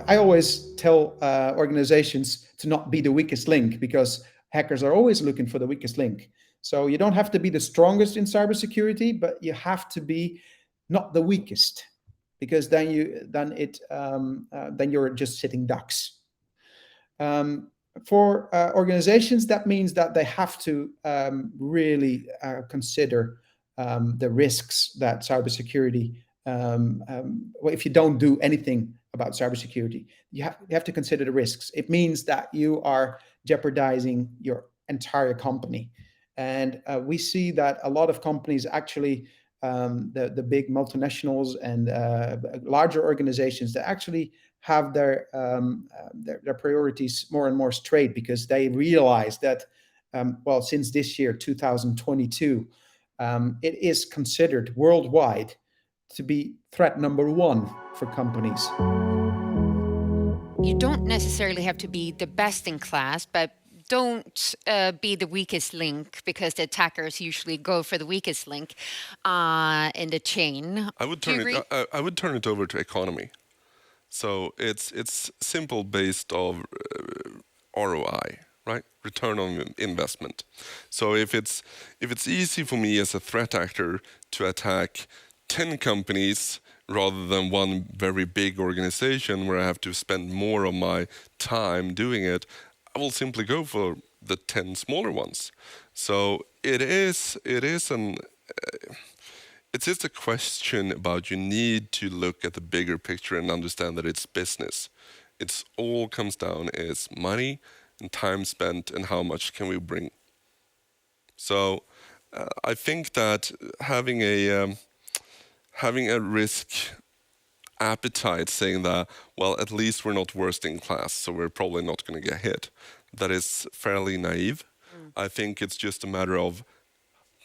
I always tell organizations to not be the weakest link, because hackers are always looking for the weakest link. So you don't have to be the strongest in cybersecurity, but you have to be not the weakest, because then you're just sitting ducks. For organizations, that means that they have to really consider the risks that cybersecurity. Well, if you don't do anything about cybersecurity, you have to consider the risks. It means that you are jeopardizing your entire company, and we see that a lot of companies actually, the big multinationals and larger organizations, that actually have their priorities more and more straight, because they realize that, well, since this year, 2022, it is considered worldwide to be threat number one for companies. You don't necessarily have to be the best in class, but don't be the weakest link, because the attackers usually go for the weakest link in the chain. I would turn it over to economy. So it's simple based of ROI, right? Return on investment. So if it's easy for me as a threat actor to attack 10 companies rather than one very big organization where I have to spend more of my time doing it, I will simply go for the 10 smaller ones. So it's just a question about, you need to look at the bigger picture and understand that it's business. It's all comes down is money and time spent and how much can we bring. So I think that having a risk appetite, saying that, well, at least we're not worst in class, so we're probably not going to get hit, that is fairly naive. I think it's just a matter of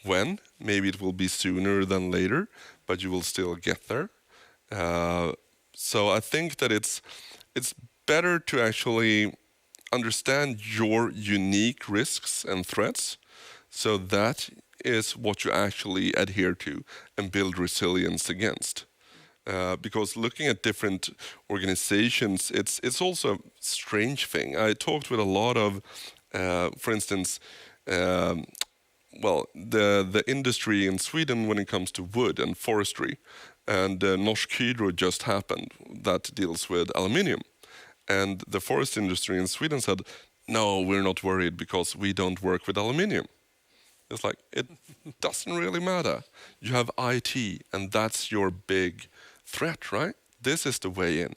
when. Maybe it will be sooner than later, but you will still get there. So I think that it's better to actually understand your unique risks and threats. So that is what you actually adhere to and build resilience against. Because looking at different organizations, it's also a strange thing. I talked with a lot of, for instance, the industry in Sweden when it comes to wood and forestry. And Norsk Hydro just happened, that deals with aluminium. And the forest industry in Sweden said, no, we're not worried because we don't work with aluminium. It's like, it doesn't really matter. You have IT, and that's your big threat, right? This is the way in.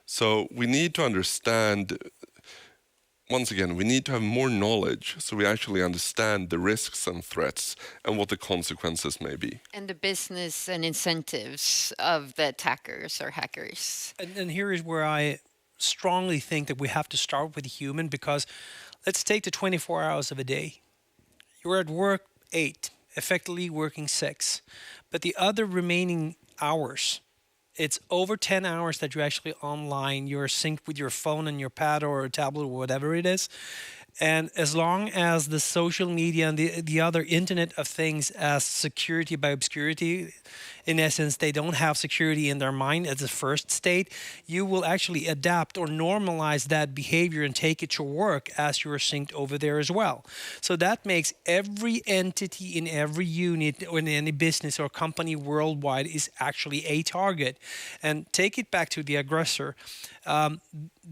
So we need to understand, once again, we need to have more knowledge so we actually understand the risks and threats and what the consequences may be. And the business and incentives of the attackers or hackers. And here is where I strongly think that we have to start with the human, because let's take the 24 hours of a day. You're at work 8, effectively working 6. But the other remaining hours, it's over 10 hours that you're actually online. You're synced with your phone and your pad or a tablet or whatever it is. And as long as the social media and the other Internet of Things as security by obscurity, in essence, they don't have security in their mind as a first state, you will actually adapt or normalize that behavior and take it to work as you're synced over there as well. So that makes every entity in every unit or in any business or company worldwide is actually a target. And take it back to the aggressor.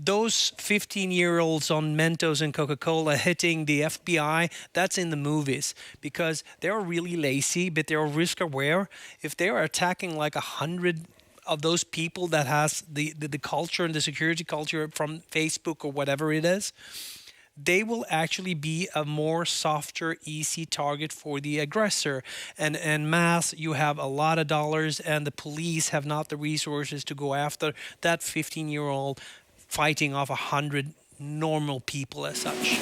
Those 15-year-olds on Mentos and Coca-Cola hitting the FBI, that's in the movies because they're really lazy, but they're risk aware. If they are attacking like 100 of those people that has the culture and the security culture from Facebook or whatever it is, they will actually be a more softer, easy target for the aggressor. And mass, you have a lot of dollars and the police have not the resources to go after that 15-year-old fighting off 100 normal people as such.